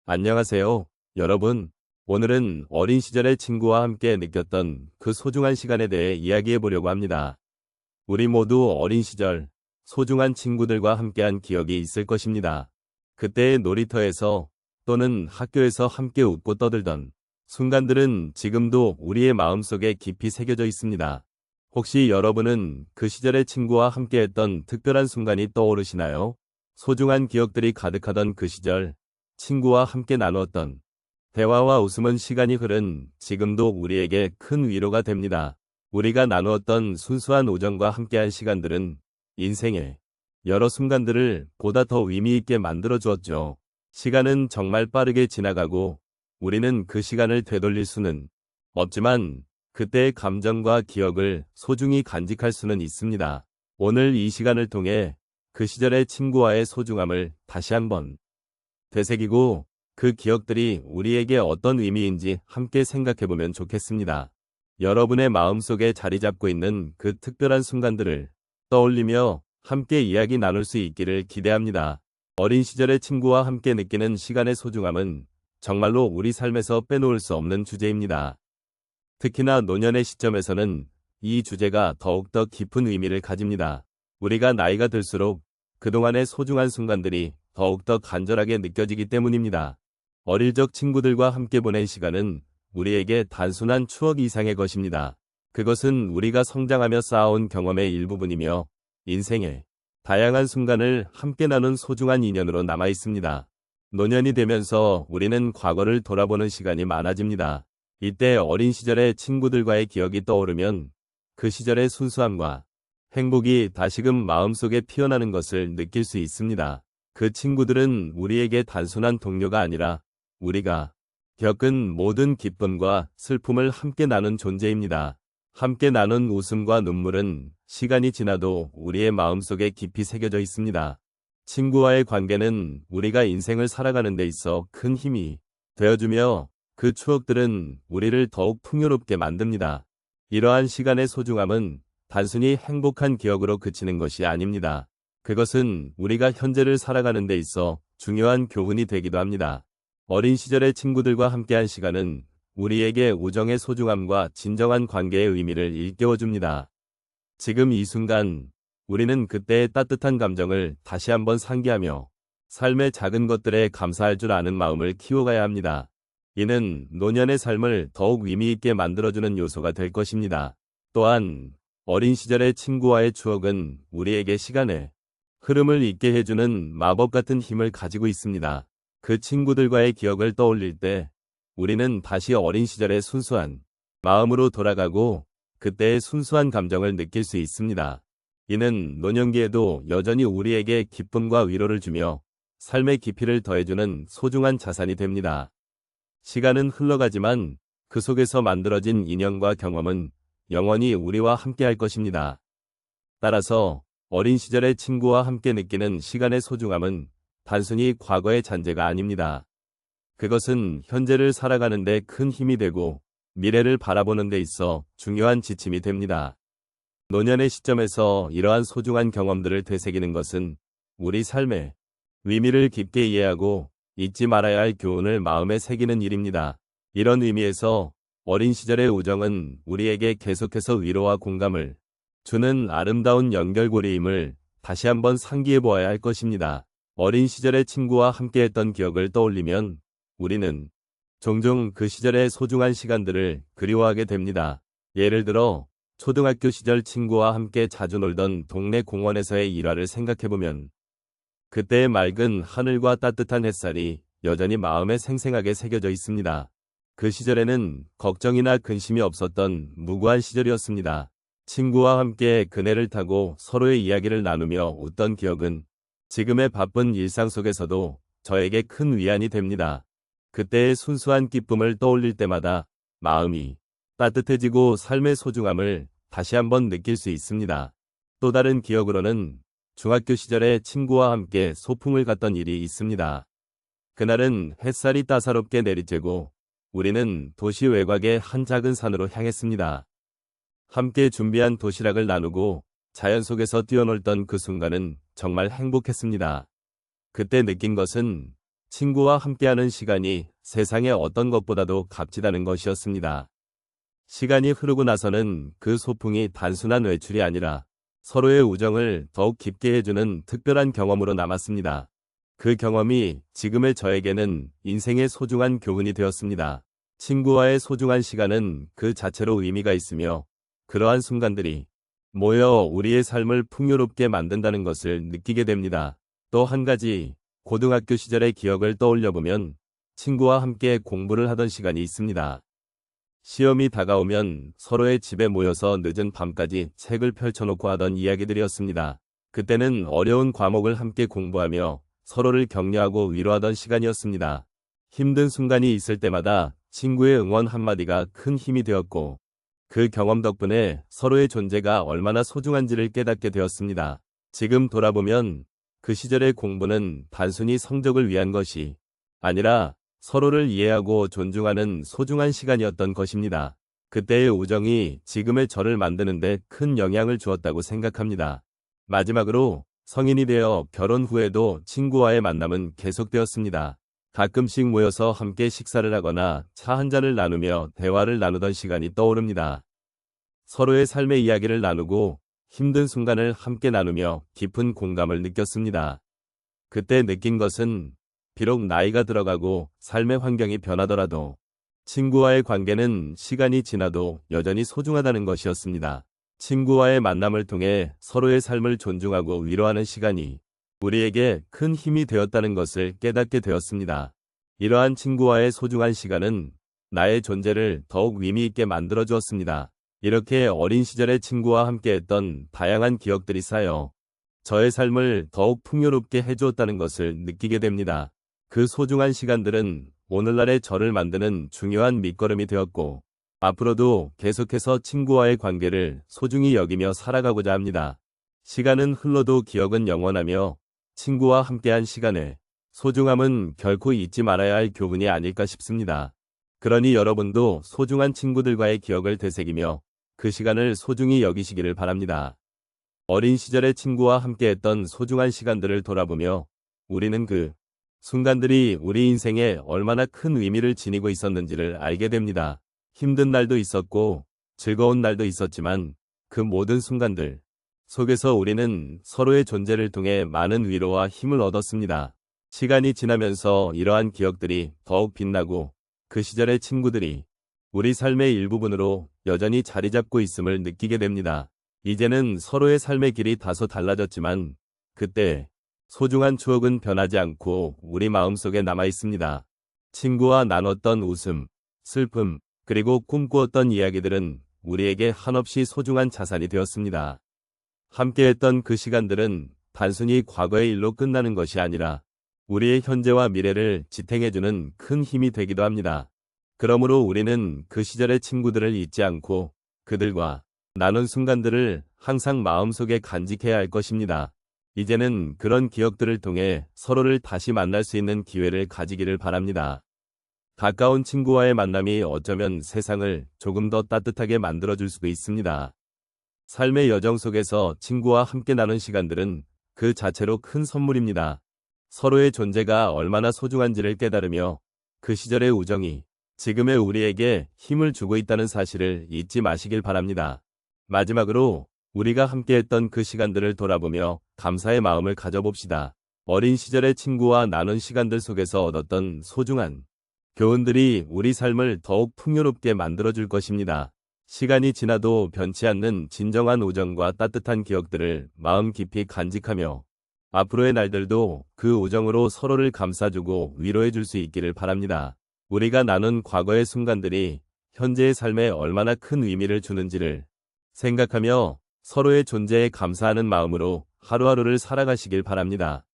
안녕하세요, 여러분. 오늘은 어린 시절의 친구와 함께 느꼈던 그 소중한 시간에 대해 이야기해 보려고 합니다. 우리 모두 어린 시절 소중한 친구들과 함께한 기억이 있을 것입니다. 그때의 놀이터에서 또는 학교에서 함께 웃고 떠들던 순간들은 지금도 우리의 마음속에 깊이 새겨져 있습니다. 혹시 여러분은 그 시절의 친구와 함께했던 특별한 순간이 떠오르시나요? 소중한 기억들이 가득하던 그 시절, 친구와 함께 나누었던 대화와 웃음은 시간이 흐른 지금도 우리에게 큰 위로가 됩니다. 우리가 나누었던 순수한 우정과 함께한 시간들은 인생의 여러 순간들을 보다 더 의미 있게 만들어 주었죠. 시간은 정말 빠르게 지나가고 우리는 그 시간을 되돌릴 수는 없지만 그때의 감정과 기억을 소중히 간직할 수는 있습니다. 오늘 이 시간을 통해 그 시절의 친구와의 소중함을 다시 한번 되새기고 그 기억들이 우리에게 어떤 의미인지 함께 생각해보면 좋겠습니다. 여러분의 마음속에 자리 잡고 있는 그 특별한 순간들을 떠올리며 함께 이야기 나눌 수 있기를 기대합니다. 어린 시절의 친구와 함께 느끼는 시간의 소중함은 정말로 우리 삶에서 빼놓을 수 없는 주제입니다. 특히나 노년의 시점에서는 이 주제가 더욱더 깊은 의미를 가집니다. 우리가 나이가 들수록 그동안의 소중한 순간들이 더욱더 간절하게 느껴지기 때문입니다. 어릴 적 친구들과 함께 보낸 시간은 우리에게 단순한 추억 이상의 것입니다. 그것은 우리가 성장하며 쌓아온 경험의 일부분이며 인생의 다양한 순간을 함께 나눈 소중한 인연으로 남아 있습니다. 노년이 되면서 우리는 과거를 돌아보는 시간이 많아집니다. 이때 어린 시절의 친구들과의 기억이 떠오르면 그 시절의 순수함과 행복이 다시금 마음속에 피어나는 것을 느낄 수 있습니다. 그 친구들은 우리에게 단순한 동료가 아니라 우리가 겪은 모든 기쁨과 슬픔을 함께 나눈 존재입니다. 함께 나눈 웃음과 눈물은 시간이 지나도 우리의 마음속에 깊이 새겨져 있습니다. 친구와의 관계는 우리가 인생을 살아가는 데 있어 큰 힘이 되어주며 그 추억들은 우리를 더욱 풍요롭게 만듭니다. 이러한 시간의 소중함은 단순히 행복한 기억으로 그치는 것이 아닙니다. 그것은 우리가 현재를 살아가는 데 있어 중요한 교훈이 되기도 합니다. 어린 시절의 친구들과 함께한 시간은 우리에게 우정의 소중함과 진정한 관계의 의미를 일깨워줍니다. 지금 이 순간 우리는 그때의 따뜻한 감정을 다시 한번 상기하며 삶의 작은 것들에 감사할 줄 아는 마음을 키워가야 합니다. 이는 노년의 삶을 더욱 의미 있게 만들어주는 요소가 될 것입니다. 또한 어린 시절의 친구와의 추억은 우리에게 시간의 흐름을 잊게 해주는 마법 같은 힘을 가지고 있습니다. 그 친구들과의 기억을 떠올릴 때 우리는 다시 어린 시절의 순수한 마음으로 돌아가고 그때의 순수한 감정을 느낄 수 있습니다. 이는 노년기에도 여전히 우리에게 기쁨과 위로를 주며 삶의 깊이를 더해주는 소중한 자산이 됩니다. 시간은 흘러가지만 그 속에서 만들어진 인연과 경험은 영원히 우리와 함께할 것입니다. 따라서 어린 시절의 친구와 함께 느끼는 시간의 소중함은 단순히 과거의 잔재가 아닙니다. 그것은 현재를 살아가는 데 큰 힘이 되고 미래를 바라보는 데 있어 중요한 지침이 됩니다. 노년의 시점에서 이러한 소중한 경험들을 되새기는 것은 우리 삶의 의미를 깊게 이해하고 잊지 말아야 할 교훈을 마음에 새기는 일입니다. 이런 의미에서 어린 시절의 우정은 우리에게 계속해서 위로와 공감을 주는 아름다운 연결고리임을 다시 한번 상기해 보아야 할 것입니다. 어린 시절의 친구와 함께했던 기억을 떠올리면 우리는 종종 그 시절의 소중한 시간들을 그리워하게 됩니다. 예를 들어 초등학교 시절 친구와 함께 자주 놀던 동네 공원에서의 일화를 생각해보면 그때의 맑은 하늘과 따뜻한 햇살이 여전히 마음에 생생하게 새겨져 있습니다. 그 시절에는 걱정이나 근심이 없었던 무구한 시절이었습니다. 친구와 함께 그네를 타고 서로의 이야기를 나누며 웃던 기억은 지금의 바쁜 일상 속에서도 저에게 큰 위안이 됩니다. 그때의 순수한 기쁨을 떠올릴 때마다 마음이 따뜻해지고 삶의 소중함을 다시 한번 느낄 수 있습니다. 또 다른 기억으로는 중학교 시절에 친구와 함께 소풍을 갔던 일이 있습니다. 그날은 햇살이 따사롭게 내리쬐고 우리는 도시 외곽의 한 작은 산으로 향했습니다. 함께 준비한 도시락을 나누고 자연 속에서 뛰어놀던 그 순간은 정말 행복했습니다. 그때 느낀 것은 친구와 함께하는 시간이 세상의 어떤 것보다도 값지다는 것이었습니다. 시간이 흐르고 나서는 그 소풍이 단순한 외출이 아니라 서로의 우정을 더욱 깊게 해주는 특별한 경험으로 남았습니다. 그 경험이 지금의 저에게는 인생의 소중한 교훈이 되었습니다. 친구와의 소중한 시간은 그 자체로 의미가 있으며 그러한 순간들이 모여 우리의 삶을 풍요롭게 만든다는 것을 느끼게 됩니다. 또 한 가지, 고등학교 시절의 기억을 떠올려보면 친구와 함께 공부를 하던 시간이 있습니다. 시험이 다가오면 서로의 집에 모여서 늦은 밤까지 책을 펼쳐놓고 하던 이야기들이었습니다. 그때는 어려운 과목을 함께 공부하며 서로를 격려하고 위로하던 시간이었습니다. 힘든 순간이 있을 때마다 친구의 응원 한마디가 큰 힘이 되었고 그 경험 덕분에 서로의 존재가 얼마나 소중한지를 깨닫게 되었습니다. 지금 돌아보면 그 시절의 공부는 단순히 성적을 위한 것이 아니라 서로를 이해하고 존중하는 소중한 시간이었던 것입니다. 그때의 우정이 지금의 저를 만드는데 큰 영향을 주었다고 생각합니다. 마지막으로 성인이 되어 결혼 후에도 친구와의 만남은 계속되었습니다. 가끔씩 모여서 함께 식사를 하거나 차 한 잔을 나누며 대화를 나누던 시간이 떠오릅니다. 서로의 삶의 이야기를 나누고 힘든 순간을 함께 나누며 깊은 공감을 느꼈습니다. 그때 느낀 것은 비록 나이가 들어가고 삶의 환경이 변하더라도 친구와의 관계는 시간이 지나도 여전히 소중하다는 것이었습니다. 친구와의 만남을 통해 서로의 삶을 존중하고 위로하는 시간이 우리에게 큰 힘이 되었다는 것을 깨닫게 되었습니다. 이러한 친구와의 소중한 시간은 나의 존재를 더욱 의미 있게 만들어 주었습니다. 이렇게 어린 시절의 친구와 함께했던 다양한 기억들이 쌓여 저의 삶을 더욱 풍요롭게 해주었다는 것을 느끼게 됩니다. 그 소중한 시간들은 오늘날의 저를 만드는 중요한 밑거름이 되었고 앞으로도 계속해서 친구와의 관계를 소중히 여기며 살아가고자 합니다. 시간은 흘러도 기억은 영원하며 친구와 함께한 시간의 소중함은 결코 잊지 말아야 할 교훈이 아닐까 싶습니다. 그러니 여러분도 소중한 친구들과의 기억을 되새기며 그 시간을 소중히 여기시기를 바랍니다. 어린 시절의 친구와 함께했던 소중한 시간들을 돌아보며 우리는 그 순간들이 우리 인생에 얼마나 큰 의미를 지니고 있었는지를 알게 됩니다. 힘든 날도 있었고 즐거운 날도 있었지만 그 모든 순간들 속에서 우리는 서로의 존재를 통해 많은 위로와 힘을 얻었습니다. 시간이 지나면서 이러한 기억들이 더욱 빛나고 그 시절의 친구들이 우리 삶의 일부분으로 여전히 자리 잡고 있음을 느끼게 됩니다. 이제는 서로의 삶의 길이 다소 달라졌지만 그때 소중한 추억은 변하지 않고 우리 마음속에 남아 있습니다. 친구와 나눴던 웃음, 슬픔, 그리고 꿈꾸었던 이야기들은 우리에게 한없이 소중한 자산이 되었습니다. 함께했던 그 시간들은 단순히 과거의 일로 끝나는 것이 아니라 우리의 현재와 미래를 지탱해주는 큰 힘이 되기도 합니다. 그러므로 우리는 그 시절의 친구들을 잊지 않고 그들과 나눈 순간들을 항상 마음속에 간직해야 할 것입니다. 이제는 그런 기억들을 통해 서로를 다시 만날 수 있는 기회를 가지기를 바랍니다. 가까운 친구와의 만남이 어쩌면 세상을 조금 더 따뜻하게 만들어줄 수도 있습니다. 삶의 여정 속에서 친구와 함께 나눈 시간들은 그 자체로 큰 선물입니다. 서로의 존재가 얼마나 소중한지를 깨달으며 그 시절의 우정이 지금의 우리에게 힘을 주고 있다는 사실을 잊지 마시길 바랍니다. 마지막으로 우리가 함께했던 그 시간들을 돌아보며 감사의 마음을 가져봅시다. 어린 시절의 친구와 나눈 시간들 속에서 얻었던 소중한 교훈들이 우리 삶을 더욱 풍요롭게 만들어줄 것입니다. 시간이 지나도 변치 않는 진정한 우정과 따뜻한 기억들을 마음 깊이 간직하며 앞으로의 날들도 그 우정으로 서로를 감싸주고 위로해줄 수 있기를 바랍니다. 우리가 나눈 과거의 순간들이 현재의 삶에 얼마나 큰 의미를 주는지를 생각하며 서로의 존재에 감사하는 마음으로 하루하루를 살아가시길 바랍니다.